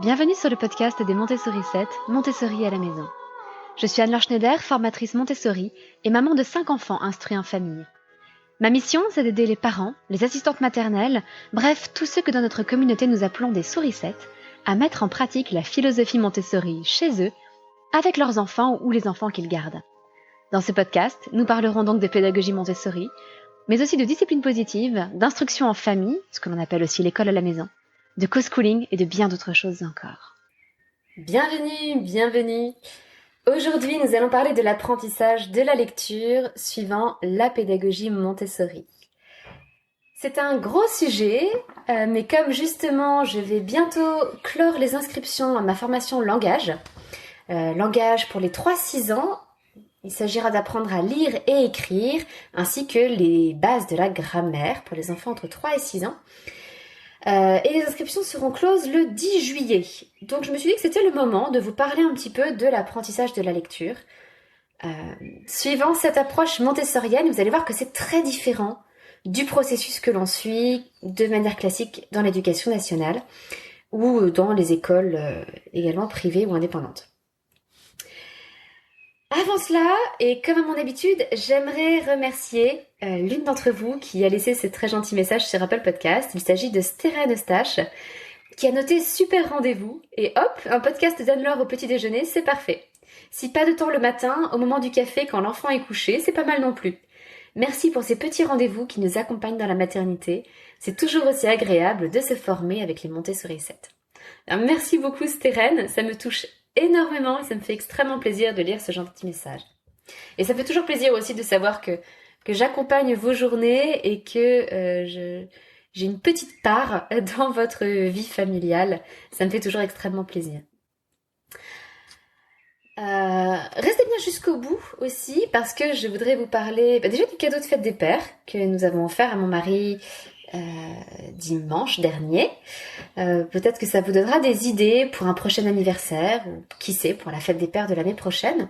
Bienvenue sur le podcast des Montessori 7, Montessori à la maison. Je suis Anne-Laure Schneider, formatrice Montessori et maman de 5 enfants instruits en famille. Ma mission, c'est d'aider les parents, les assistantes maternelles, bref, tous ceux que dans notre communauté nous appelons des souricettes, à mettre en pratique la philosophie Montessori chez eux, avec leurs enfants ou les enfants qu'ils gardent. Dans ce podcast, nous parlerons donc de pédagogie Montessori, mais aussi de discipline positive, d'instruction en famille, ce que l'on appelle aussi l'école à la maison, de co-schooling et de bien d'autres choses encore. Bienvenue. Aujourd'hui, nous allons parler de l'apprentissage de la lecture suivant la pédagogie Montessori. C'est un gros sujet, mais comme justement je vais bientôt clore les inscriptions à ma formation langage, langage pour les 3-6 ans, il s'agira d'apprendre à lire et écrire, ainsi que les bases de la grammaire pour les enfants entre 3 et 6 ans. Et les inscriptions seront closes le 10 juillet. Donc je me suis dit que c'était le moment de vous parler un petit peu de l'apprentissage de la lecture. Suivant cette approche montessorienne, vous allez voir que c'est très différent du processus que l'on suit de manière classique dans l'éducation nationale ou dans les écoles également privées ou indépendantes. Avant cela, et comme à mon habitude, j'aimerais remercier l'une d'entre vous qui a laissé ce très gentil message sur Apple Podcast. Il s'agit de Steren Eustache, qui a noté super rendez-vous, et hop, un podcast d'Anne-Laure au petit déjeuner, c'est parfait. Si pas de temps le matin, au moment du café quand l'enfant est couché, c'est pas mal non plus. Merci pour ces petits rendez-vous qui nous accompagnent dans la maternité. C'est toujours aussi agréable de se former avec les Montessori 7. Alors, merci beaucoup Steren, ça me touche énormément et ça me fait extrêmement plaisir de lire ce gentil message. Et ça fait toujours plaisir aussi de savoir que j'accompagne vos journées et que j'ai une petite part dans votre vie familiale. Ça me fait toujours extrêmement plaisir. Restez bien jusqu'au bout aussi parce que je voudrais vous parler déjà du cadeau de fête des pères que nous avons offert à mon mari dimanche dernier. Peut-être que ça vous donnera des idées pour un prochain anniversaire ou qui sait pour la fête des pères de l'année prochaine.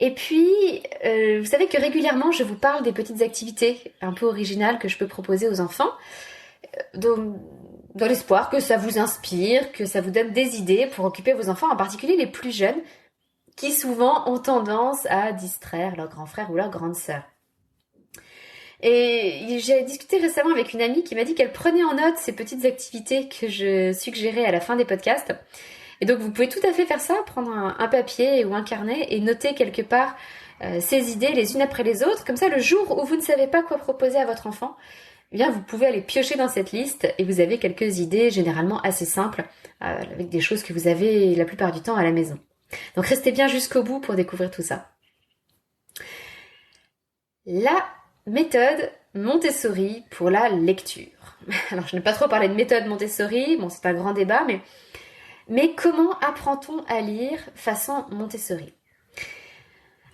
Et puis, vous savez que régulièrement je vous parle des petites activités un peu originales que je peux proposer aux enfants dans l'espoir que ça vous inspire, que ça vous donne des idées pour occuper vos enfants, en particulier les plus jeunes qui souvent ont tendance à distraire leur grand frère ou leur grande sœur. Et j'ai discuté récemment avec une amie qui m'a dit qu'elle prenait en note ces petites activités que je suggérais à la fin des podcasts. Et donc vous pouvez tout à fait faire ça, prendre un papier ou un carnet et noter quelque part ces idées les unes après les autres. Comme ça, le jour où vous ne savez pas quoi proposer à votre enfant, eh bien vous pouvez aller piocher dans cette liste et vous avez quelques idées généralement assez simples avec des choses que vous avez la plupart du temps à la maison. Donc restez bien jusqu'au bout pour découvrir tout ça. La méthode Montessori pour la lecture. Alors je n'ai pas trop parlé de méthode Montessori, bon c'est un grand débat, mais comment apprend-on à lire façon Montessori?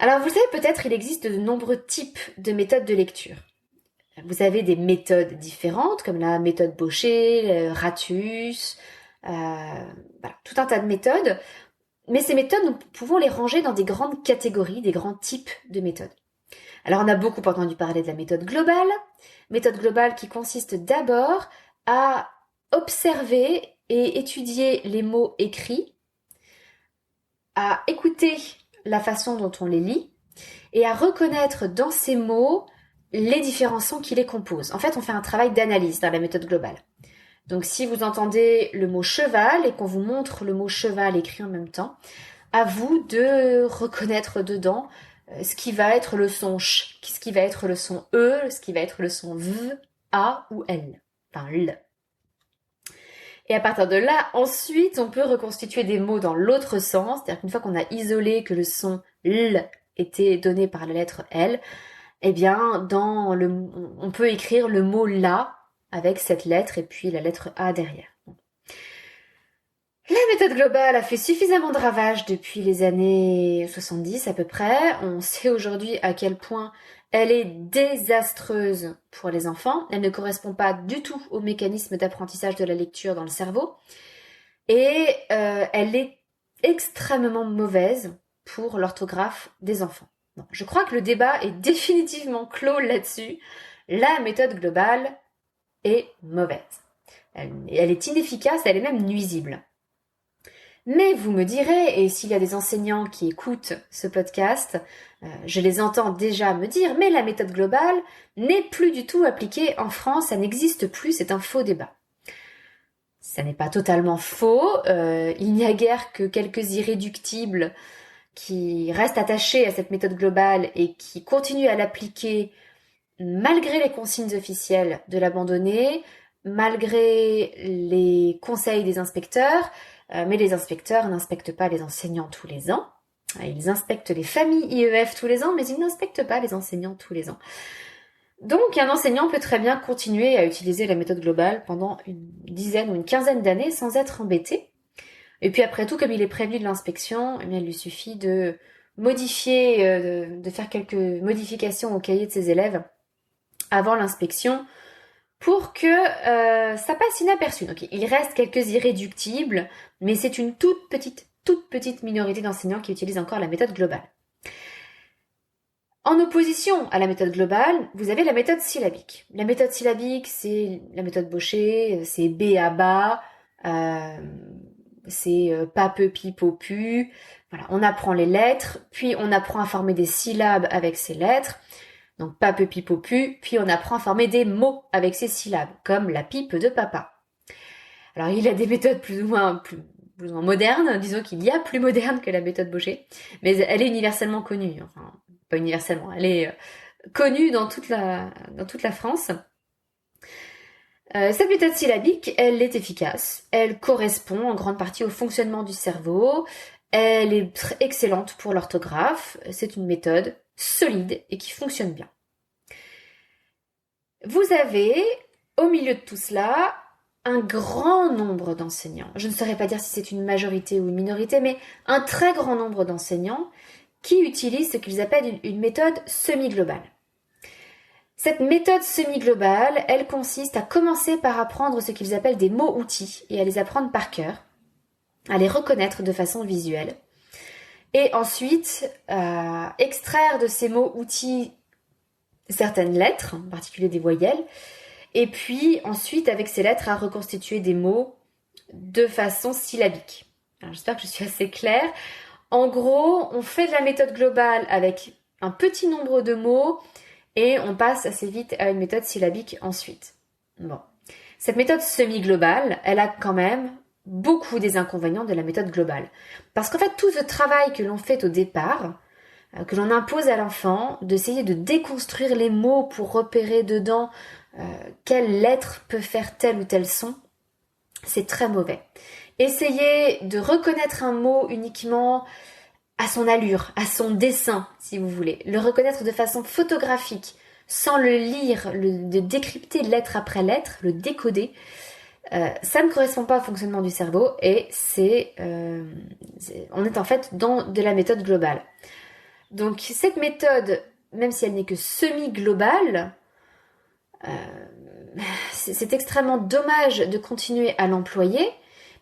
Alors vous le savez peut-être, il existe de nombreux types de méthodes de lecture. Vous avez des méthodes différentes comme la méthode Bochet, Ratus, voilà, tout un tas de méthodes. Mais ces méthodes, nous pouvons les ranger dans des grandes catégories, des grands types de méthodes. Alors on a beaucoup entendu parler de la méthode globale qui consiste d'abord à observer et étudier les mots écrits, à écouter la façon dont on les lit et à reconnaître dans ces mots les différents sons qui les composent. En fait, on fait un travail d'analyse dans la méthode globale. Donc si vous entendez le mot cheval et qu'on vous montre le mot cheval écrit en même temps, à vous de reconnaître dedans ce qui va être le son ch, ce qui va être le son e, ce qui va être le son v, a ou l, enfin l. Et à partir de là, ensuite, on peut reconstituer des mots dans l'autre sens, c'est-à-dire qu'une fois qu'on a isolé que le son l était donné par la lettre l, eh bien, on peut écrire le mot la avec cette lettre et puis la lettre A derrière. La méthode globale a fait suffisamment de ravages depuis les années 70 à peu près. On sait aujourd'hui à quel point elle est désastreuse pour les enfants. Elle ne correspond pas du tout au mécanisme d'apprentissage de la lecture dans le cerveau. Et elle est extrêmement mauvaise pour l'orthographe des enfants. Bon, je crois que le débat est définitivement clos là-dessus. La méthode globale est mauvaise. Elle est inefficace, elle est même nuisible. Mais vous me direz, et s'il y a des enseignants qui écoutent ce podcast, je les entends déjà me dire, mais la méthode globale n'est plus du tout appliquée en France, ça n'existe plus, c'est un faux débat. Ça n'est pas totalement faux, il n'y a guère que quelques irréductibles qui restent attachés à cette méthode globale et qui continuent à l'appliquer malgré les consignes officielles de l'abandonner, malgré les conseils des inspecteurs, mais les inspecteurs n'inspectent pas les enseignants tous les ans. Ils inspectent les familles IEF tous les ans, mais ils n'inspectent pas les enseignants tous les ans. Donc un enseignant peut très bien continuer à utiliser la méthode globale pendant une dizaine ou une quinzaine d'années sans être embêté. Et puis après tout, comme il est prévenu de l'inspection, eh bien, il lui suffit de modifier, de faire quelques modifications au cahier de ses élèves avant l'inspection pour que ça passe inaperçu. Donc il reste quelques irréductibles, mais c'est une toute petite minorité d'enseignants qui utilisent encore la méthode globale. En opposition à la méthode globale, vous avez la méthode syllabique. La méthode syllabique, c'est la méthode Bochet, c'est B à bas, c'est pas peu pi po pu. Voilà, on apprend les lettres, puis on apprend à former des syllabes avec ces lettres. Donc pas peu pi po pu, puis on apprend à former des mots avec ces syllabes, comme la pipe de papa. Alors il y a des méthodes plus ou moins modernes, disons qu'il y a plus moderne que la méthode Bochet, mais elle est universellement connue. Enfin, pas universellement, elle est connue dans toute la France. Cette méthode syllabique, elle est efficace, elle correspond en grande partie au fonctionnement du cerveau, elle est excellente pour l'orthographe, c'est une méthode solide et qui fonctionne bien. Vous avez, au milieu de tout cela, un grand nombre d'enseignants. Je ne saurais pas dire si c'est une majorité ou une minorité, mais un très grand nombre d'enseignants qui utilisent ce qu'ils appellent une méthode semi-globale. Cette méthode semi-globale, elle consiste à commencer par apprendre ce qu'ils appellent des mots-outils et à les apprendre par cœur, à les reconnaître de façon visuelle. Et ensuite, extraire de ces mots-outils certaines lettres, en particulier des voyelles, et puis ensuite, avec ces lettres, à reconstituer des mots de façon syllabique. Alors, j'espère que je suis assez claire. En gros, on fait de la méthode globale avec un petit nombre de mots et on passe assez vite à une méthode syllabique ensuite. Bon. Cette méthode semi-globale, elle a quand même beaucoup des inconvénients de la méthode globale. Parce qu'en fait, tout ce travail que l'on fait au départ, que l'on impose à l'enfant, d'essayer de déconstruire les mots pour repérer dedans quelle lettre peut faire tel ou tel son, c'est très mauvais. Essayez de reconnaître un mot uniquement à son allure, à son dessin, si vous voulez. Le reconnaître de façon photographique, sans le lire, de décrypter lettre après lettre, le décoder. Ça ne correspond pas au fonctionnement du cerveau et on est en fait dans de la méthode globale. Donc cette méthode, même si elle n'est que semi-globale, c'est extrêmement dommage de continuer à l'employer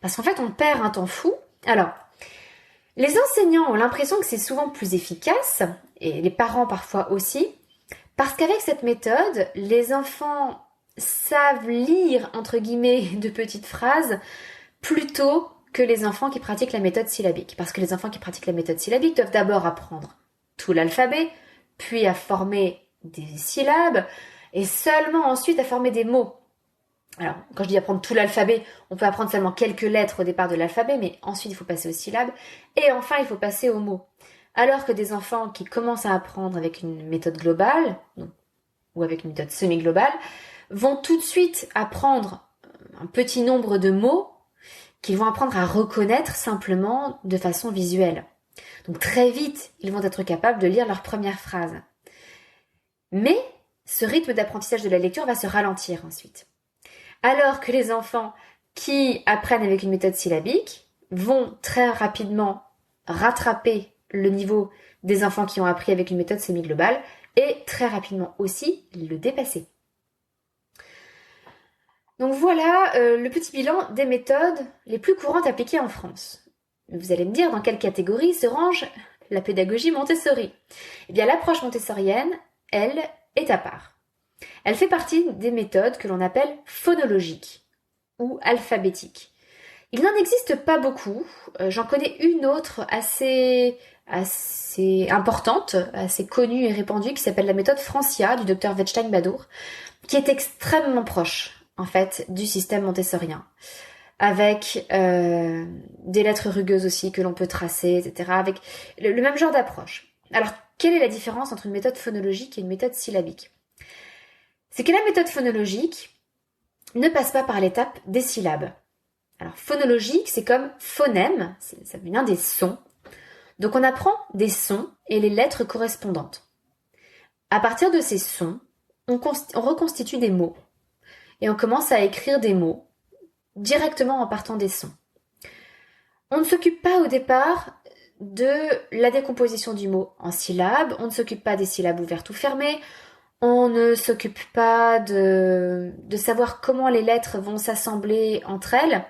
parce qu'en fait on perd un temps fou. Alors, les enseignants ont l'impression que c'est souvent plus efficace, et les parents parfois aussi, parce qu'avec cette méthode, les enfants savent lire, entre guillemets, de petites phrases plutôt que les enfants qui pratiquent la méthode syllabique. Parce que les enfants qui pratiquent la méthode syllabique doivent d'abord apprendre tout l'alphabet, puis à former des syllabes, et seulement ensuite à former des mots. Alors, quand je dis apprendre tout l'alphabet, on peut apprendre seulement quelques lettres au départ de l'alphabet, mais ensuite il faut passer aux syllabes, et enfin il faut passer aux mots. Alors que des enfants qui commencent à apprendre avec une méthode globale, ou avec une méthode semi-globale, vont tout de suite apprendre un petit nombre de mots qu'ils vont apprendre à reconnaître simplement de façon visuelle. Donc très vite, ils vont être capables de lire leur première phrase. Mais ce rythme d'apprentissage de la lecture va se ralentir ensuite. Alors que les enfants qui apprennent avec une méthode syllabique vont très rapidement rattraper le niveau des enfants qui ont appris avec une méthode semi-globale et très rapidement aussi le dépasser. Donc voilà le petit bilan des méthodes les plus courantes appliquées en France. Vous allez me dire dans quelle catégorie se range la pédagogie Montessori. Eh bien l'approche montessorienne, elle, est à part. Elle fait partie des méthodes que l'on appelle phonologiques ou alphabétiques, Il n'en existe pas beaucoup. J'en connais une autre assez importante, assez connue et répandue, qui s'appelle la méthode Francia du docteur Wettstein-Badour, qui est extrêmement proche, en fait, du système montessorien, avec des lettres rugueuses aussi que l'on peut tracer, etc., avec le même genre d'approche. Alors, quelle est la différence entre une méthode phonologique et une méthode syllabique? C'est que la méthode phonologique ne passe pas par l'étape des syllabes. Alors, phonologique, c'est comme phonème, ça vient des sons. Donc, on apprend des sons et les lettres correspondantes. À partir de ces sons, on reconstitue des mots. Et on commence à écrire des mots directement en partant des sons. On ne s'occupe pas au départ de la décomposition du mot en syllabes, on ne s'occupe pas des syllabes ouvertes ou fermées, on ne s'occupe pas de savoir comment les lettres vont s'assembler entre elles.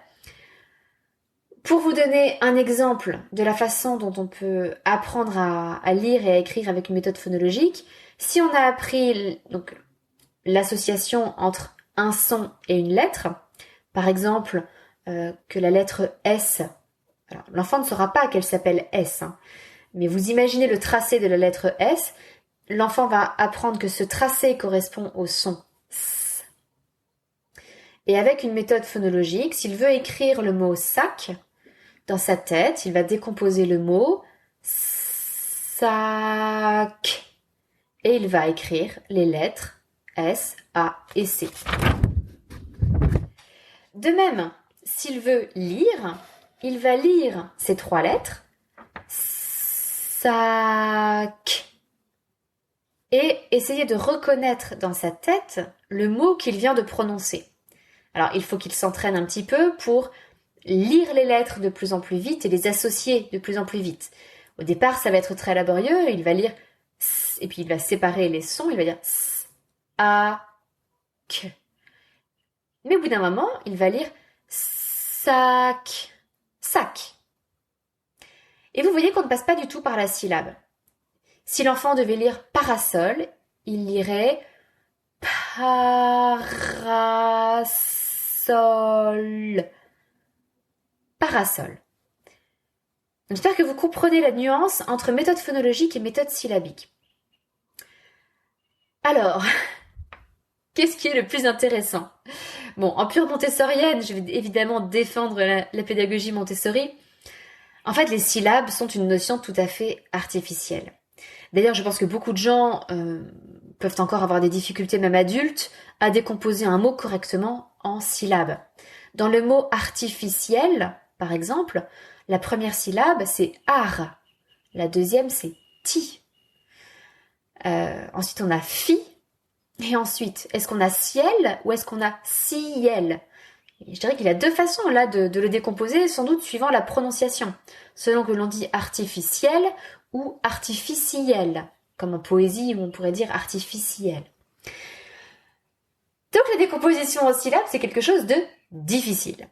Pour vous donner un exemple de la façon dont on peut apprendre à lire et à écrire avec une méthode phonologique, si on a appris donc l'association entre un son et une lettre, par exemple que la lettre S, alors l'enfant ne saura pas qu'elle s'appelle S, mais vous imaginez le tracé de la lettre S, l'enfant va apprendre que ce tracé correspond au son S. Et avec une méthode phonologique, s'il veut écrire le mot sac, dans sa tête, il va décomposer le mot sac et il va écrire les lettres S, A et C. De même, s'il veut lire, il va lire ces trois lettres sac et essayer de reconnaître dans sa tête le mot qu'il vient de prononcer. Alors, il faut qu'il s'entraîne un petit peu pour lire les lettres de plus en plus vite et les associer de plus en plus vite. Au départ, ça va être très laborieux, il va lire S, et puis il va séparer les sons, il va dire S, A, K. Mais au bout d'un moment, il va lire sac, sac. Et vous voyez qu'on ne passe pas du tout par la syllabe. Si l'enfant devait lire parasol, il lirait parasol. Parasol. J'espère que vous comprenez la nuance entre méthode phonologique et méthode syllabique. Alors, qu'est-ce qui est le plus intéressant? Bon, en pure montessorienne, je vais évidemment défendre la pédagogie Montessori. En fait, les syllabes sont une notion tout à fait artificielle. D'ailleurs, je pense que beaucoup de gens peuvent encore avoir des difficultés, même adultes, à décomposer un mot correctement en syllabes. Dans le mot artificiel, par exemple, la première syllabe, c'est ar. La deuxième, c'est ti. Ensuite, on a fi. Et ensuite, est-ce qu'on a ciel ou est-ce qu'on a ciel? Et je dirais qu'il y a deux façons là de le décomposer, sans doute suivant la prononciation. Selon que l'on dit artificiel ou artificiel, comme en poésie où on pourrait dire artificiel. Donc la décomposition en syllabes, c'est quelque chose de difficile.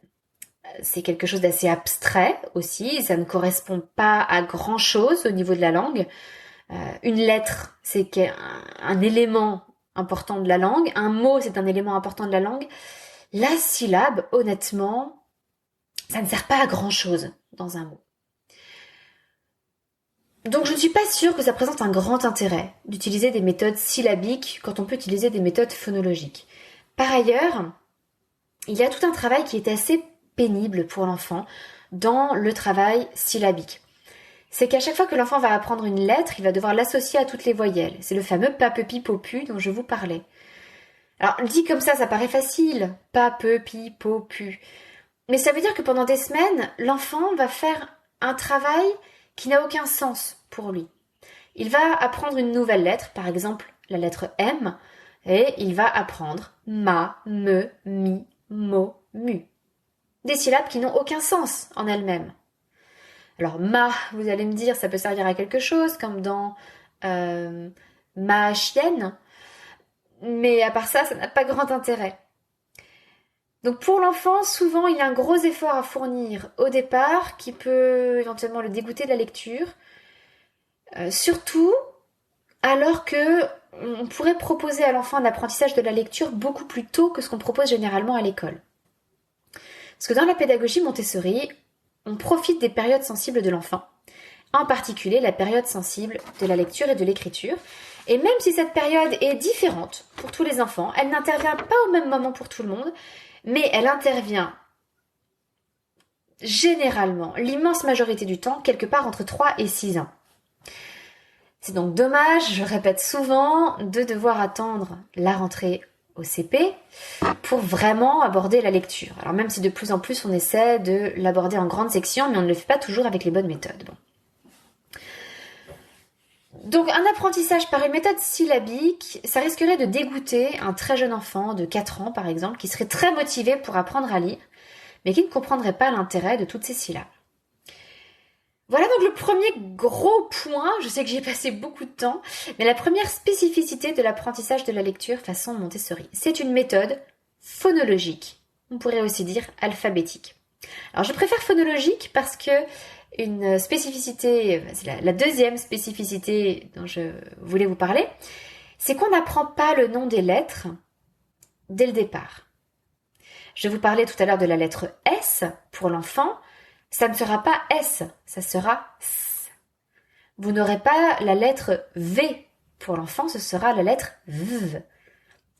C'est quelque chose d'assez abstrait aussi, ça ne correspond pas à grand chose au niveau de la langue. Une lettre, c'est un élément important de la langue, un mot, c'est un élément important de la langue. La syllabe, honnêtement, ça ne sert pas à grand chose dans un mot. Donc je ne suis pas sûre que ça présente un grand intérêt d'utiliser des méthodes syllabiques quand on peut utiliser des méthodes phonologiques. Par ailleurs, il y a tout un travail qui est assez pénible pour l'enfant dans le travail syllabique. C'est qu'à chaque fois que l'enfant va apprendre une lettre, il va devoir l'associer à toutes les voyelles. C'est le fameux pape-pi-popu dont je vous parlais. Alors, dit comme ça paraît facile. Pape-pi-popu. Mais ça veut dire que pendant des semaines, l'enfant va faire un travail qui n'a aucun sens pour lui. Il va apprendre une nouvelle lettre, par exemple la lettre M, et il va apprendre ma, me, mi, mo, mu. Des syllabes qui n'ont aucun sens en elles-mêmes. Alors ma, vous allez me dire, ça peut servir à quelque chose, comme dans ma chienne, mais à part ça, ça n'a pas grand intérêt. Donc pour l'enfant, souvent, il y a un gros effort à fournir au départ qui peut éventuellement le dégoûter de la lecture, surtout alors que on pourrait proposer à l'enfant un apprentissage de la lecture beaucoup plus tôt que ce qu'on propose généralement à l'école. Parce que dans la pédagogie Montessori, on profite des périodes sensibles de l'enfant, en particulier la période sensible de la lecture et de l'écriture. Et même si cette période est différente pour tous les enfants, elle n'intervient pas au même moment pour tout le monde, mais elle intervient généralement, l'immense majorité du temps, quelque part entre 3 et 6 ans. C'est donc dommage, je le répète souvent, de devoir attendre la rentrée au CP pour vraiment aborder la lecture. Alors même si de plus en plus on essaie de l'aborder en grande section, mais on ne le fait pas toujours avec les bonnes méthodes. Bon. Donc un apprentissage par une méthode syllabique, ça risquerait de dégoûter un très jeune enfant de 4 ans par exemple, qui serait très motivé pour apprendre à lire, mais qui ne comprendrait pas l'intérêt de toutes ces syllabes. Voilà donc le premier gros point, je sais que j'y ai passé beaucoup de temps, mais la première spécificité de l'apprentissage de la lecture façon Montessori. C'est une méthode phonologique, on pourrait aussi dire alphabétique. Alors je préfère phonologique parce que une spécificité, c'est la deuxième spécificité dont je voulais vous parler, c'est qu'on n'apprend pas le nom des lettres dès le départ. Je vous parlais tout à l'heure de la lettre S pour l'enfant. Ça ne sera pas S, ça sera S. Vous n'aurez pas la lettre V pour l'enfant, ce sera la lettre V.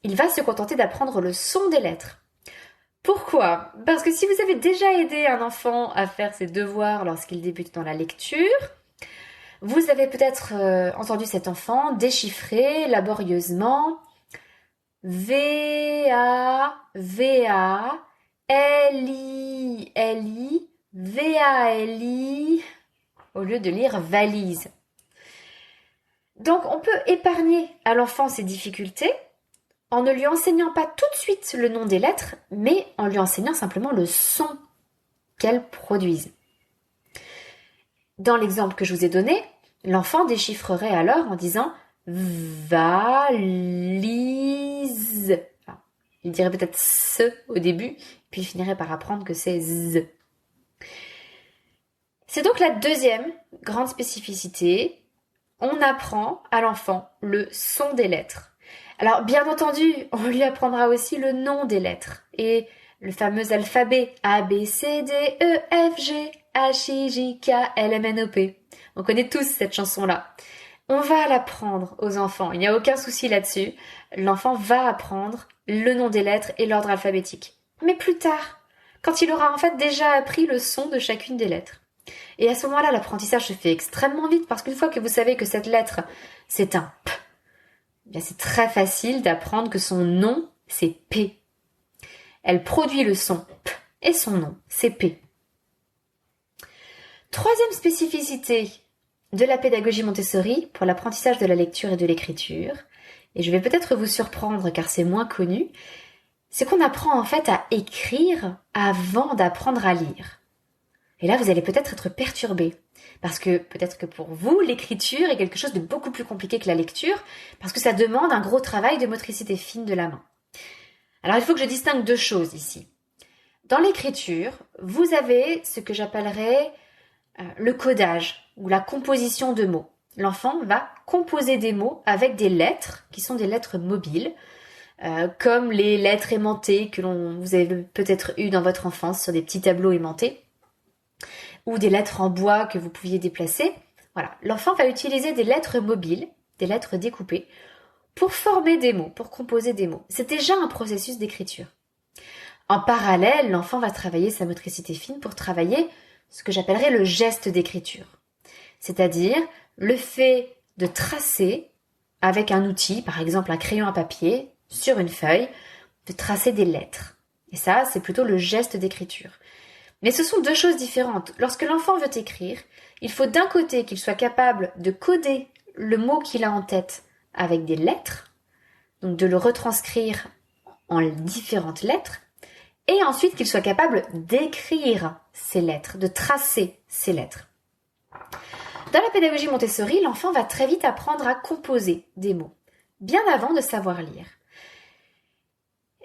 Il va se contenter d'apprendre le son des lettres. Pourquoi ? Parce que si vous avez déjà aidé un enfant à faire ses devoirs lorsqu'il débute dans la lecture, vous avez peut-être entendu cet enfant déchiffrer laborieusement V-A, V-A, L-I, L-I, V-A-L-I, au lieu de lire valise. Donc on peut épargner à l'enfant ces difficultés en ne lui enseignant pas tout de suite le nom des lettres, mais en lui enseignant simplement le son qu'elles produisent. Dans l'exemple que je vous ai donné, l'enfant déchiffrerait alors en disant valise. Enfin, il dirait peut-être ce au début, puis il finirait par apprendre que c'est z. C'est donc la deuxième grande spécificité. On apprend à l'enfant le son des lettres. Alors, bien entendu, on lui apprendra aussi le nom des lettres et le fameux alphabet A, B, C, D, E, F, G, H, I, J, K, L, M, N, O, P. On connaît tous cette chanson-là. On va l'apprendre aux enfants, il n'y a aucun souci là-dessus. L'enfant va apprendre le nom des lettres et l'ordre alphabétique. Mais plus tard, quand il aura en fait déjà appris le son de chacune des lettres. Et à ce moment-là, l'apprentissage se fait extrêmement vite parce qu'une fois que vous savez que cette lettre, c'est un P, bien c'est très facile d'apprendre que son nom, c'est P. Elle produit le son P et son nom, c'est P. Troisième spécificité de la pédagogie Montessori pour l'apprentissage de la lecture et de l'écriture, et je vais peut-être vous surprendre car c'est moins connu, c'est qu'on apprend en fait à écrire avant d'apprendre à lire. Et là, vous allez peut-être être perturbé, parce que peut-être que pour vous, l'écriture est quelque chose de beaucoup plus compliqué que la lecture, parce que ça demande un gros travail de motricité fine de la main. Alors, il faut que je distingue deux choses ici. Dans l'écriture, vous avez ce que j'appellerais le codage, ou la composition de mots. L'enfant va composer des mots avec des lettres, qui sont des lettres mobiles, comme les lettres aimantées que vous avez peut-être eues dans votre enfance sur des petits tableaux aimantés, ou des lettres en bois que vous pouviez déplacer. Voilà, l'enfant va utiliser des lettres mobiles, des lettres découpées, pour former des mots, pour composer des mots. C'est déjà un processus d'écriture. En parallèle, l'enfant va travailler sa motricité fine pour travailler ce que j'appellerais le geste d'écriture. C'est-à-dire le fait de tracer avec un outil, par exemple un crayon à papier, sur une feuille, de tracer des lettres. Et ça, c'est plutôt le geste d'écriture. Mais ce sont deux choses différentes. Lorsque l'enfant veut écrire, il faut d'un côté qu'il soit capable de coder le mot qu'il a en tête avec des lettres, donc de le retranscrire en différentes lettres, et ensuite qu'il soit capable d'écrire ces lettres, de tracer ces lettres. Dans la pédagogie Montessori, l'enfant va très vite apprendre à composer des mots, bien avant de savoir lire.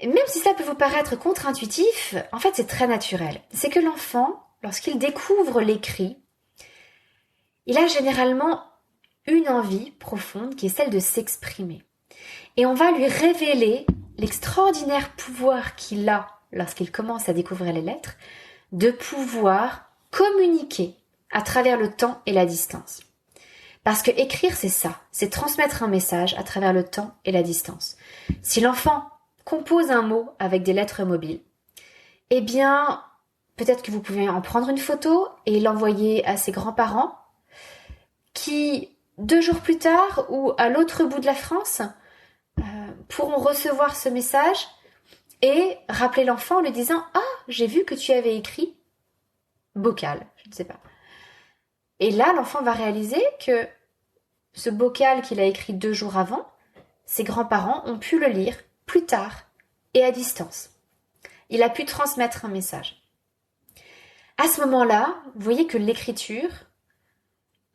Et même si ça peut vous paraître contre-intuitif, en fait c'est très naturel. C'est que l'enfant, lorsqu'il découvre l'écrit, il a généralement une envie profonde qui est celle de s'exprimer. Et on va lui révéler l'extraordinaire pouvoir qu'il a lorsqu'il commence à découvrir les lettres, de pouvoir communiquer à travers le temps et la distance. Parce que écrire, c'est ça, c'est transmettre un message à travers le temps et la distance. Si l'enfant compose un mot avec des lettres mobiles, eh bien, peut-être que vous pouvez en prendre une photo et l'envoyer à ses grands-parents qui, 2 jours plus tard ou à l'autre bout de la France, pourront recevoir ce message et rappeler l'enfant en lui disant « Ah, j'ai vu que tu avais écrit bocal, je ne sais pas. » Et là, l'enfant va réaliser que ce bocal qu'il a écrit 2 jours avant, ses grands-parents ont pu le lire plus tard et à distance. Il a pu transmettre un message. À ce moment-là, vous voyez que l'écriture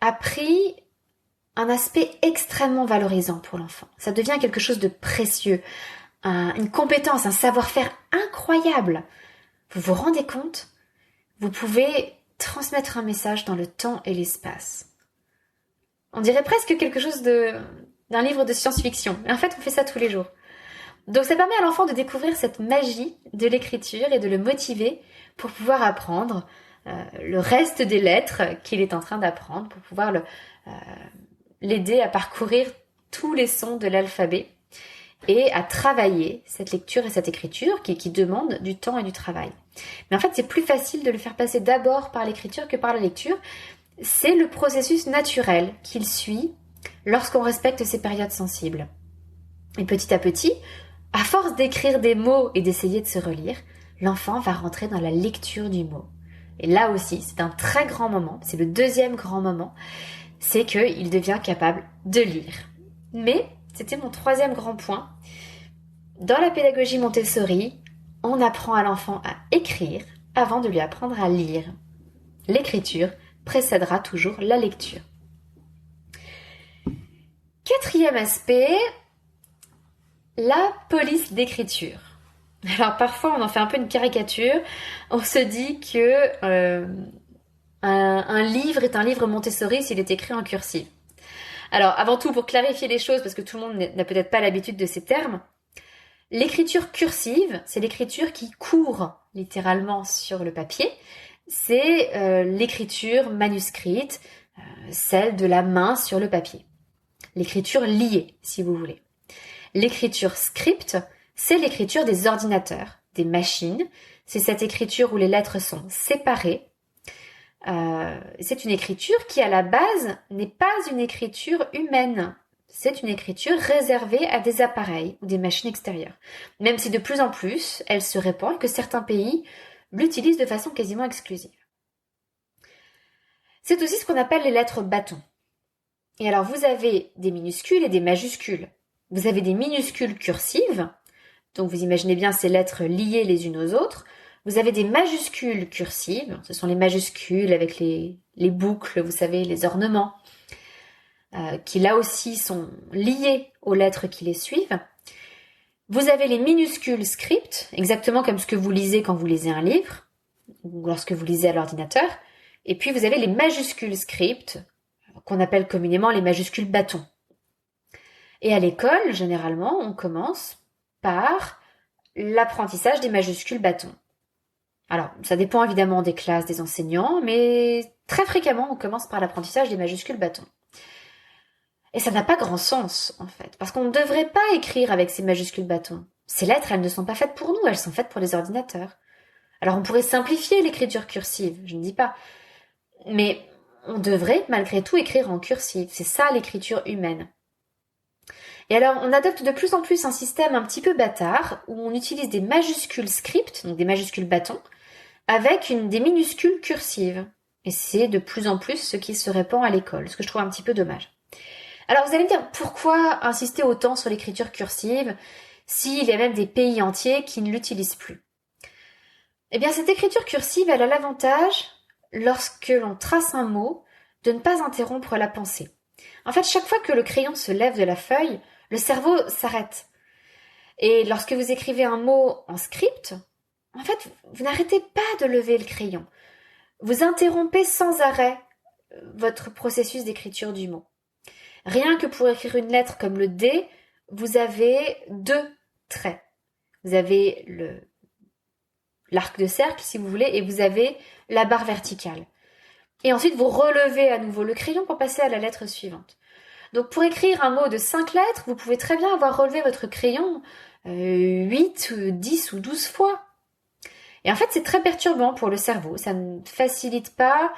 a pris un aspect extrêmement valorisant pour l'enfant. Ça devient quelque chose de précieux, une compétence, un savoir-faire incroyable. Vous vous rendez compte ? Vous pouvez transmettre un message dans le temps et l'espace. On dirait presque quelque chose d'un livre de science-fiction. Mais en fait, on fait ça tous les jours. Donc ça permet à l'enfant de découvrir cette magie de l'écriture et de le motiver pour pouvoir apprendre le reste des lettres qu'il est en train d'apprendre, pour pouvoir l'aider à parcourir tous les sons de l'alphabet et à travailler cette lecture et cette écriture qui demandent du temps et du travail. Mais en fait, c'est plus facile de le faire passer d'abord par l'écriture que par la lecture. C'est le processus naturel qu'il suit lorsqu'on respecte ces périodes sensibles. Et petit à petit, à force d'écrire des mots et d'essayer de se relire, l'enfant va rentrer dans la lecture du mot. Et là aussi, c'est un très grand moment, c'est le 2e grand moment, c'est qu'il devient capable de lire. Mais, c'était mon 3e grand point, dans la pédagogie Montessori, on apprend à l'enfant à écrire avant de lui apprendre à lire. L'écriture précédera toujours la lecture. 4e aspect, la police d'écriture. Alors parfois on en fait un peu une caricature, on se dit que un livre est un livre Montessori s'il est écrit en cursive. Alors avant tout, pour clarifier les choses, parce que tout le monde n'a peut-être pas l'habitude de ces termes, l'écriture cursive, c'est l'écriture qui court littéralement sur le papier, c'est l'écriture manuscrite, celle de la main sur le papier. L'écriture liée, si vous voulez. L'écriture script, c'est l'écriture des ordinateurs, des machines. C'est cette écriture où les lettres sont séparées. C'est une écriture qui, à la base, n'est pas une écriture humaine. C'est une écriture réservée à des appareils ou des machines extérieures. Même si de plus en plus, elle se répand et que certains pays l'utilisent de façon quasiment exclusive. C'est aussi ce qu'on appelle les lettres bâtons. Et alors, vous avez des minuscules et des majuscules. Vous avez des minuscules cursives, donc vous imaginez bien ces lettres liées les unes aux autres. Vous avez des majuscules cursives, ce sont les majuscules avec les boucles, vous savez, les ornements, qui là aussi sont liés aux lettres qui les suivent. Vous avez les minuscules script, exactement comme ce que vous lisez quand vous lisez un livre, ou lorsque vous lisez à l'ordinateur. Et puis vous avez les majuscules script, qu'on appelle communément les majuscules bâtons. Et à l'école, généralement, on commence par l'apprentissage des majuscules bâtons. Alors, ça dépend évidemment des classes, des enseignants, mais très fréquemment, on commence par l'apprentissage des majuscules bâtons. Et ça n'a pas grand sens, en fait, parce qu'on ne devrait pas écrire avec ces majuscules bâtons. Ces lettres, elles ne sont pas faites pour nous, elles sont faites pour les ordinateurs. Alors, on pourrait simplifier l'écriture cursive, je ne dis pas, mais on devrait malgré tout écrire en cursive. C'est ça l'écriture humaine. Et alors, on adopte de plus en plus un système un petit peu bâtard où on utilise des majuscules script, donc des majuscules bâtons, avec des minuscules cursives. Et c'est de plus en plus ce qui se répand à l'école, ce que je trouve un petit peu dommage. Alors, vous allez me dire, pourquoi insister autant sur l'écriture cursive s'il y a même des pays entiers qui ne l'utilisent plus? Eh bien, cette écriture cursive, elle a l'avantage, lorsque l'on trace un mot, de ne pas interrompre la pensée. En fait, chaque fois que le crayon se lève de la feuille, le cerveau s'arrête. Et lorsque vous écrivez un mot en script, en fait, vous n'arrêtez pas de lever le crayon. Vous interrompez sans arrêt votre processus d'écriture du mot. Rien que pour écrire une lettre comme le D, vous avez 2 traits. Vous avez l'arc de cercle si vous voulez, et vous avez la barre verticale. Et ensuite, vous relevez à nouveau le crayon pour passer à la lettre suivante. Donc pour écrire un mot de 5 lettres, vous pouvez très bien avoir relevé votre crayon 8, 10 ou 12 fois. Et en fait, c'est très perturbant pour le cerveau. Ça ne facilite pas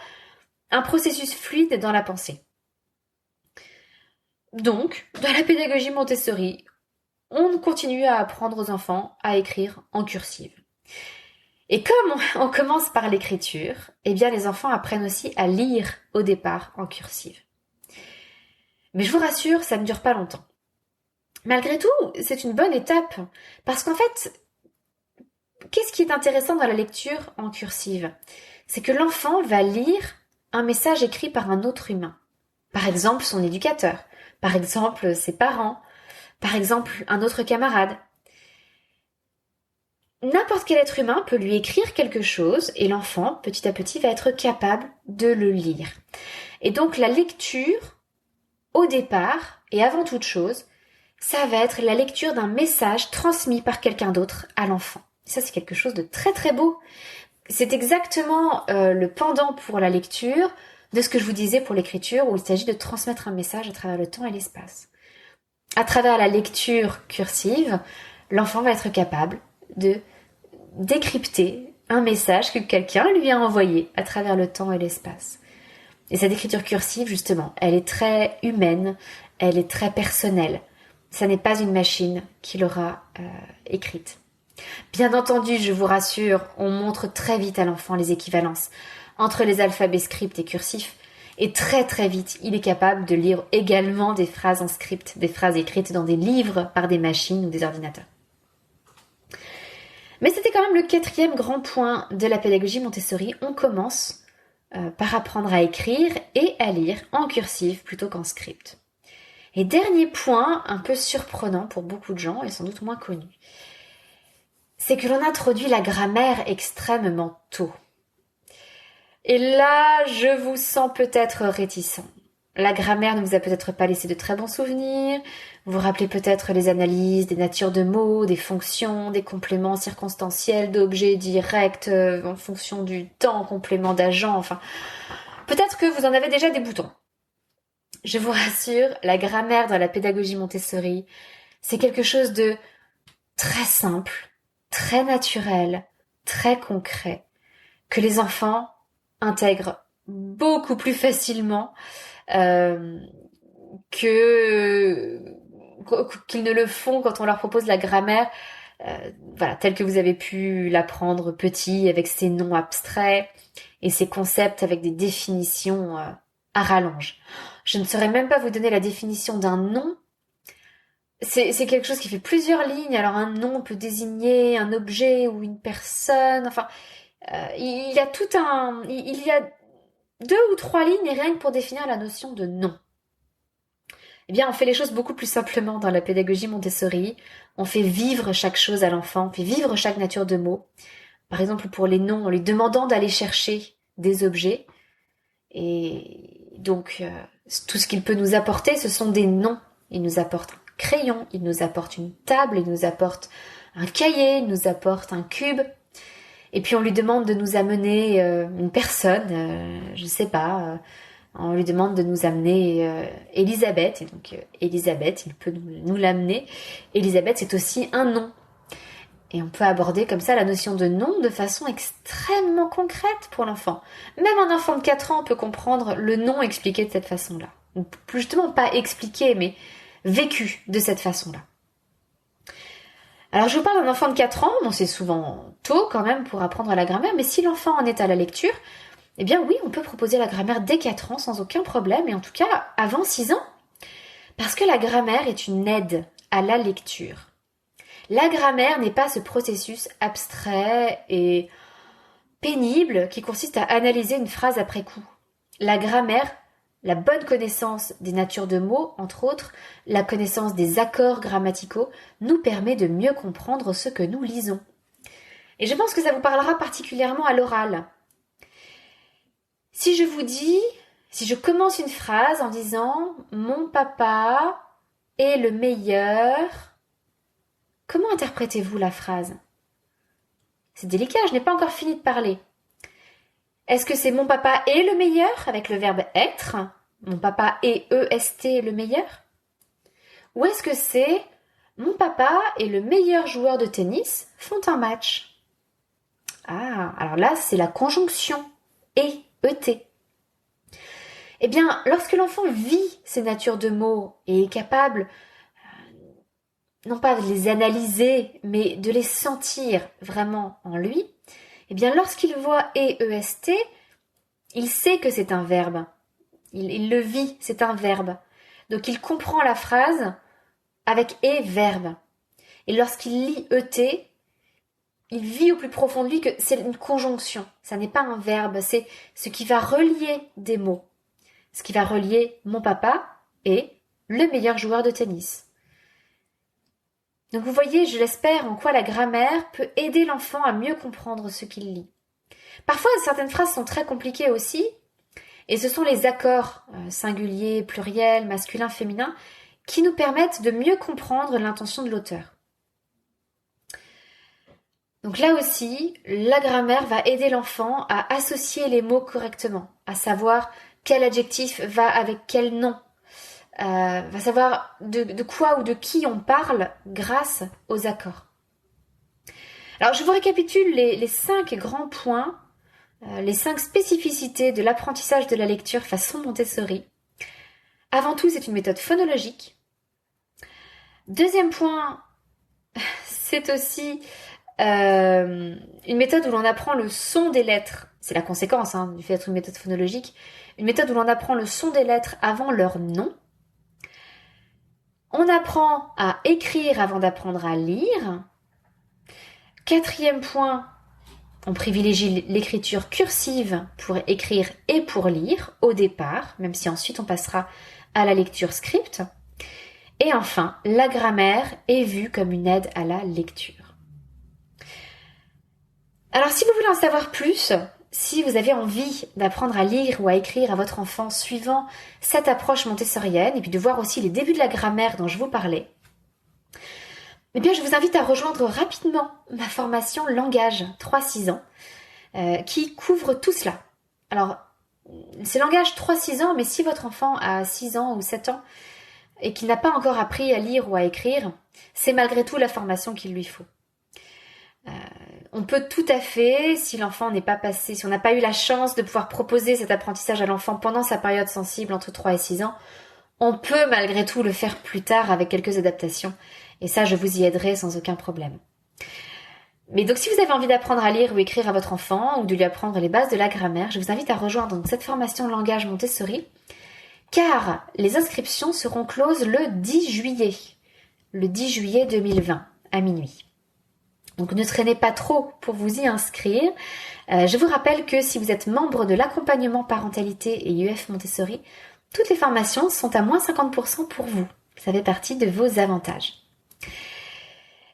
un processus fluide dans la pensée. Donc, dans la pédagogie Montessori, on continue à apprendre aux enfants à écrire en cursive. Et comme on commence par l'écriture, eh bien les enfants apprennent aussi à lire au départ en cursive. Mais je vous rassure, ça ne dure pas longtemps. Malgré tout, c'est une bonne étape, parce qu'en fait, qu'est-ce qui est intéressant dans la lecture en cursive? C'est que l'enfant va lire un message écrit par un autre humain. Par exemple, son éducateur, par exemple, ses parents, par exemple, un autre camarade. N'importe quel être humain peut lui écrire quelque chose et l'enfant, petit à petit, va être capable de le lire. Et donc la lecture, au départ, et avant toute chose, ça va être la lecture d'un message transmis par quelqu'un d'autre à l'enfant. Et ça, c'est quelque chose de très très beau. C'est exactement le pendant pour la lecture de ce que je vous disais pour l'écriture, où il s'agit de transmettre un message à travers le temps et l'espace. À travers la lecture cursive, l'enfant va être capable de décrypter un message que quelqu'un lui a envoyé à travers le temps et l'espace. Et cette écriture cursive, justement, elle est très humaine, elle est très personnelle. Ça n'est pas une machine qui l'aura écrite. Bien entendu, je vous rassure, on montre très vite à l'enfant les équivalences entre les alphabets script et cursifs, et très très vite, il est capable de lire également des phrases en script, des phrases écrites dans des livres par des machines ou des ordinateurs. Mais c'était quand même le 4e grand point de la pédagogie Montessori. On commence par apprendre à écrire et à lire en cursive plutôt qu'en script. Et dernier point, un peu surprenant pour beaucoup de gens et sans doute moins connu, c'est que l'on introduit la grammaire extrêmement tôt. Et là, je vous sens peut-être réticent. La grammaire ne vous a peut-être pas laissé de très bons souvenirs. Vous vous rappelez peut-être les analyses des natures de mots, des fonctions, des compléments circonstanciels, d'objets directs en fonction du temps, complément d'agent, enfin... Peut-être que vous en avez déjà des boutons. Je vous rassure, la grammaire dans la pédagogie Montessori, c'est quelque chose de très simple, très naturel, très concret, que les enfants intègrent beaucoup plus facilement qu'ils ne le font quand on leur propose la grammaire telle que vous avez pu l'apprendre petit, avec ses noms abstraits et ses concepts avec des définitions à rallonge. Je ne saurais même pas vous donner la définition d'un nom. C'est quelque chose qui fait plusieurs lignes. Alors un nom peut désigner un objet ou une personne. Enfin, il y a 2 ou 3 lignes rien que pour définir la notion de nom. Eh bien, on fait les choses beaucoup plus simplement dans la pédagogie Montessori. On fait vivre chaque chose à l'enfant, on fait vivre chaque nature de mots. Par exemple, pour les noms, en lui demandant d'aller chercher des objets. Et donc, tout ce qu'il peut nous apporter, ce sont des noms. Il nous apporte un crayon, il nous apporte une table, il nous apporte un cahier, il nous apporte un cube. Et puis on lui demande de nous amener une personne, je sais pas, on lui demande de nous amener Elisabeth, et donc Elisabeth, il peut nous l'amener. Elisabeth, c'est aussi un nom. Et on peut aborder comme ça la notion de nom de façon extrêmement concrète pour l'enfant. Même un enfant de 4 ans peut comprendre le nom expliqué de cette façon-là. Justement, pas expliqué, mais vécu de cette façon-là. Alors je vous parle d'un enfant de 4 ans, bon c'est souvent tôt quand même pour apprendre la grammaire, mais si l'enfant en est à la lecture, eh bien oui, on peut proposer la grammaire dès 4 ans sans aucun problème, et en tout cas avant 6 ans. Parce que la grammaire est une aide à la lecture. La grammaire n'est pas ce processus abstrait et pénible qui consiste à analyser une phrase après coup. La grammaire, la bonne connaissance des natures de mots, entre autres, la connaissance des accords grammaticaux, nous permet de mieux comprendre ce que nous lisons. Et je pense que ça vous parlera particulièrement à l'oral. Si je commence une phrase en disant « Mon papa est le meilleur », comment interprétez-vous la phrase ? C'est délicat, je n'ai pas encore fini de parler. Est-ce que c'est mon papa est le meilleur avec le verbe être? Mon papa est EST le meilleur? Ou est-ce que c'est mon papa et le meilleur joueur de tennis font un match? Ah, alors là, c'est la conjonction et, ET. Eh bien, lorsque l'enfant vit ces natures de mots et est capable, non pas de les analyser, mais de les sentir vraiment en lui, eh bien, lorsqu'il voit et, EST, il sait que c'est un verbe. Il le vit, c'est un verbe. Donc, il comprend la phrase avec et verbe. Et lorsqu'il lit ET, il vit au plus profond de lui que c'est une conjonction. Ça n'est pas un verbe, c'est ce qui va relier des mots. Ce qui va relier mon papa et le meilleur joueur de tennis. Donc vous voyez, je l'espère, en quoi la grammaire peut aider l'enfant à mieux comprendre ce qu'il lit. Parfois, certaines phrases sont très compliquées aussi, et ce sont les accords singuliers, pluriels, masculins, féminins, qui nous permettent de mieux comprendre l'intention de l'auteur. Donc là aussi, la grammaire va aider l'enfant à associer les mots correctement, à savoir quel adjectif va avec quel nom, va savoir de quoi ou de qui on parle grâce aux accords. Alors je vous récapitule les 5 grands points, les 5 spécificités de l'apprentissage de la lecture façon Montessori. Avant tout, c'est une méthode phonologique. Deuxième point, c'est aussi une méthode où l'on apprend le son des lettres. C'est la conséquence du fait d'être une méthode phonologique. Une méthode où l'on apprend le son des lettres avant leur nom. On apprend à écrire avant d'apprendre à lire. 4e point, on privilégie l'écriture cursive pour écrire et pour lire au départ, même si ensuite on passera à la lecture script. Et enfin, la grammaire est vue comme une aide à la lecture. Alors si vous voulez en savoir plus, si vous avez envie d'apprendre à lire ou à écrire à votre enfant suivant cette approche montessorienne, et puis de voir aussi les débuts de la grammaire dont je vous parlais, eh bien je vous invite à rejoindre rapidement ma formation Langage 3-6 ans, qui couvre tout cela. Alors, c'est Langage 3-6 ans, mais si votre enfant a 6 ans ou 7 ans, et qu'il n'a pas encore appris à lire ou à écrire, c'est malgré tout la formation qu'il lui faut. On peut tout à fait, si l'enfant n'est pas passé, si on n'a pas eu la chance de pouvoir proposer cet apprentissage à l'enfant pendant sa période sensible entre 3 et 6 ans, on peut malgré tout le faire plus tard avec quelques adaptations. Et ça, je vous y aiderai sans aucun problème. Mais donc, si vous avez envie d'apprendre à lire ou écrire à votre enfant, ou de lui apprendre les bases de la grammaire, je vous invite à rejoindre donc cette formation Langage Montessori, car les inscriptions seront closes le 10 juillet. Le 10 juillet 2020, à minuit. Donc ne traînez pas trop pour vous y inscrire. Je vous rappelle que si vous êtes membre de l'accompagnement parentalité et UF Montessori, toutes les formations sont à moins 50% pour vous. Ça fait partie de vos avantages.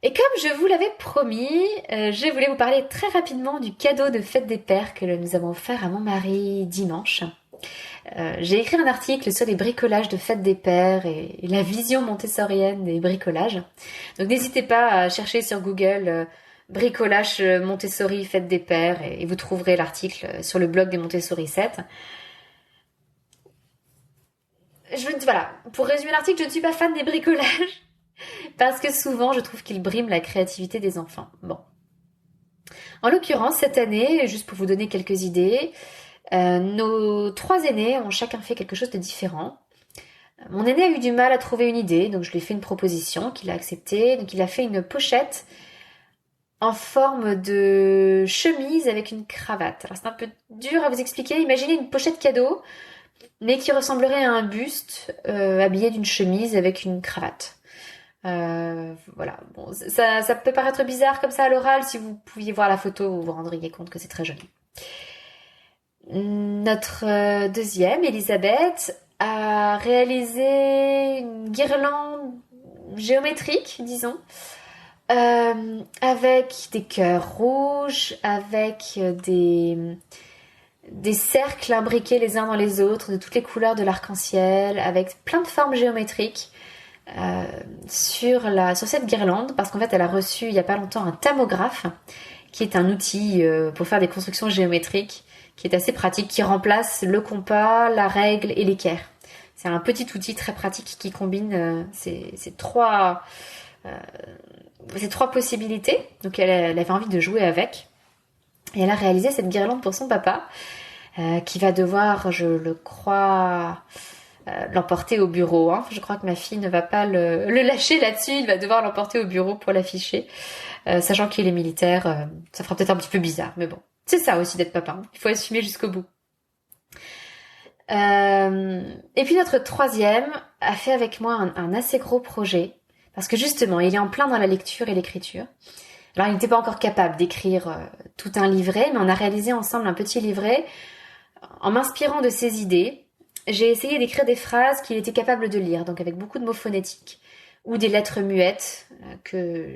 Et comme je vous l'avais promis, je voulais vous parler très rapidement du cadeau de fête des pères que nous avons offert à mon mari dimanche. J'ai écrit un article sur les bricolages de fête des pères et la vision montessorienne des bricolages. Donc n'hésitez pas à chercher sur Google bricolage Montessori fête des pères et vous trouverez l'article sur le blog des Montessori 7. Voilà, pour résumer l'article, je ne suis pas fan des bricolages parce que souvent je trouve qu'ils briment la créativité des enfants. Bon. En l'occurrence, cette année, juste pour vous donner quelques idées, nos 3 aînés ont chacun fait quelque chose de différent. Mon aîné a eu du mal à trouver une idée, donc je lui ai fait une proposition qu'il a acceptée. Donc il a fait une pochette en forme de chemise avec une cravate. Alors c'est un peu dur à vous expliquer. Imaginez une pochette cadeau, mais qui ressemblerait à un buste habillé d'une chemise avec une cravate. Voilà. Bon, ça peut paraître bizarre comme ça à l'oral. Si vous pouviez voir la photo, vous vous rendriez compte que c'est très joli. Notre deuxième, Elisabeth, a réalisé une guirlande géométrique, disons, avec des cœurs rouges, avec des cercles imbriqués les uns dans les autres, de toutes les couleurs de l'arc-en-ciel, avec plein de formes géométriques sur cette guirlande, parce qu'en fait elle a reçu il n'y a pas longtemps un thermographe qui est un outil pour faire des constructions géométriques, qui est assez pratique, qui remplace le compas, la règle et l'équerre. C'est un petit outil très pratique qui combine ces trois possibilités. Donc elle avait envie de jouer avec. Et elle a réalisé cette guirlande pour son papa, qui va devoir, je le crois, l'emporter au bureau. Hein. Je crois que ma fille ne va pas le lâcher là-dessus. Il va devoir l'emporter au bureau pour l'afficher. Sachant qu'il est militaire, ça fera peut-être un petit peu bizarre. Mais bon, c'est ça aussi d'être papa. Hein. Il faut assumer jusqu'au bout. Et puis notre troisième a fait avec moi un assez gros projet. Parce que justement, il est en plein dans la lecture et l'écriture. Alors, il n'était pas encore capable d'écrire tout un livret, mais on a réalisé ensemble un petit livret en m'inspirant de ses idées. J'ai essayé d'écrire des phrases qu'il était capable de lire, donc avec beaucoup de mots phonétiques, ou des lettres muettes que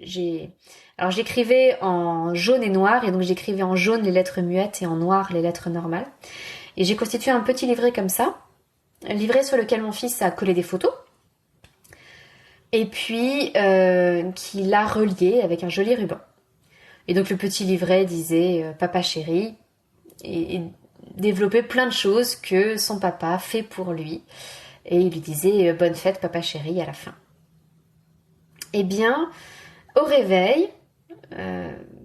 j'ai... Alors, j'écrivais en jaune et noir, et donc j'écrivais en jaune les lettres muettes et en noir les lettres normales. Et j'ai constitué un petit livret comme ça, un livret sur lequel mon fils a collé des photos, et puis qu'il a relié avec un joli ruban. Et donc le petit livret disait papa chéri et développait plein de choses que son papa fait pour lui. Et il lui disait bonne fête papa chéri à la fin. Eh bien, au réveil,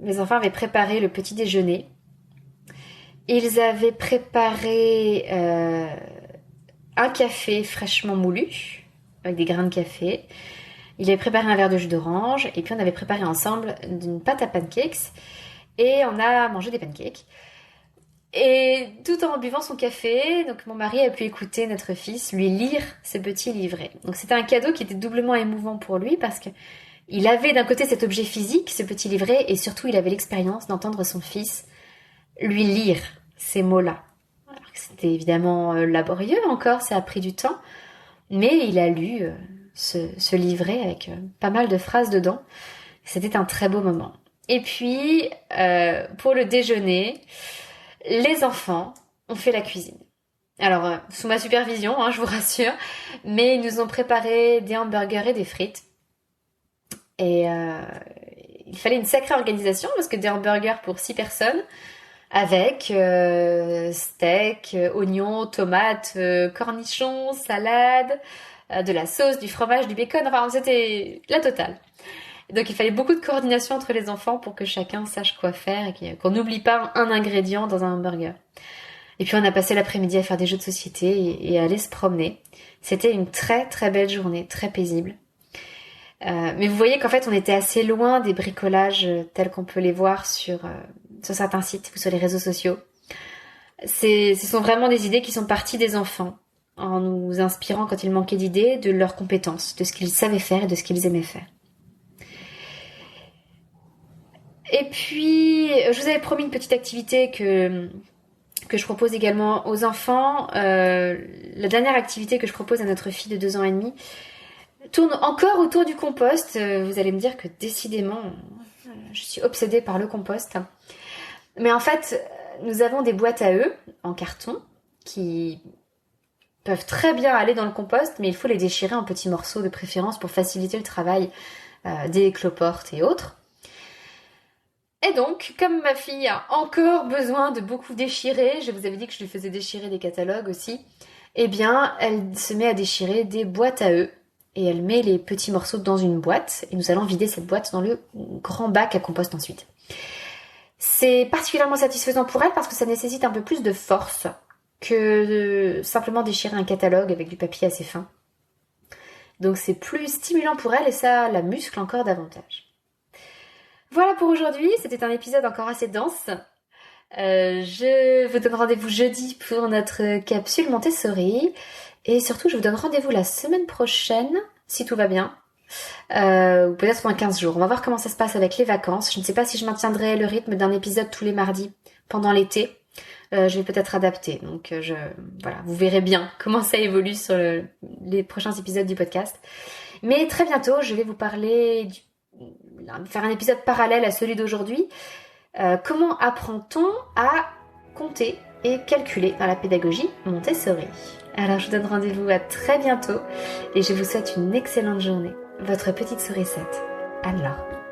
mes enfants avaient préparé le petit déjeuner. Ils avaient préparé un café fraîchement moulu avec des grains de café. Il avait préparé un verre de jus d'orange et puis on avait préparé ensemble une pâte à pancakes et on a mangé des pancakes. Et tout en buvant son café, donc mon mari a pu écouter notre fils lui lire ce petit livret. Donc c'était un cadeau qui était doublement émouvant pour lui parce que il avait d'un côté cet objet physique, ce petit livret, et surtout il avait l'expérience d'entendre son fils lui lire ces mots-là. Alors que c'était évidemment laborieux encore, ça a pris du temps, mais il a lu ce livret avec pas mal de phrases dedans. C'était un très beau moment. Et puis, pour le déjeuner, les enfants ont fait la cuisine. Alors, sous ma supervision, hein, je vous rassure, mais ils nous ont préparé des hamburgers et des frites. Et il fallait une sacrée organisation parce que des hamburgers pour 6 personnes, avec steak, oignons, tomates, cornichons, salade, de la sauce, du fromage, du bacon, enfin c'était la totale. Donc il fallait beaucoup de coordination entre les enfants pour que chacun sache quoi faire et qu'on n'oublie pas un ingrédient dans un hamburger. Et puis on a passé l'après-midi à faire des jeux de société et à aller se promener. C'était une très très belle journée, très paisible. Mais vous voyez qu'en fait on était assez loin des bricolages tels qu'on peut les voir sur certains sites ou sur les réseaux sociaux. Ce sont vraiment des idées qui sont parties des enfants, en nous inspirant quand ils manquaient d'idées, de leurs compétences, de ce qu'ils savaient faire et de ce qu'ils aimaient faire. Et puis, je vous avais promis une petite activité que je propose également aux enfants. La dernière activité que je propose à notre fille de 2 ans et demi tourne encore autour du compost. Vous allez me dire que décidément, je suis obsédée par le compost. Mais en fait, nous avons des boîtes à œufs en carton qui peuvent très bien aller dans le compost, mais il faut les déchirer en petits morceaux de préférence pour faciliter le travail des cloportes et autres. Et donc, comme ma fille a encore besoin de beaucoup déchirer, je vous avais dit que je lui faisais déchirer des catalogues aussi, eh bien, elle se met à déchirer des boîtes à œufs et elle met les petits morceaux dans une boîte et nous allons vider cette boîte dans le grand bac à compost ensuite. C'est particulièrement satisfaisant pour elle parce que ça nécessite un peu plus de force que de simplement déchirer un catalogue avec du papier assez fin. Donc c'est plus stimulant pour elle et ça la muscle encore davantage. Voilà pour aujourd'hui, c'était un épisode encore assez dense. Je vous donne rendez-vous jeudi pour notre capsule Montessori. Et surtout, je vous donne rendez-vous la semaine prochaine, si tout va bien. Ou peut-être dans 15 jours. On va voir comment ça se passe avec les vacances. Je ne sais pas si je maintiendrai le rythme d'un épisode tous les mardis pendant l'été. Je vais peut-être adapter. Donc voilà, vous verrez bien comment ça évolue sur les prochains épisodes du podcast. Mais très bientôt, je vais vous parler faire un épisode parallèle à celui d'aujourd'hui. Comment apprend-on à compter et calculer dans la pédagogie Montessori? Alors je vous donne rendez-vous à très bientôt et je vous souhaite une excellente journée. Votre petite sourisette, Anne-Laure.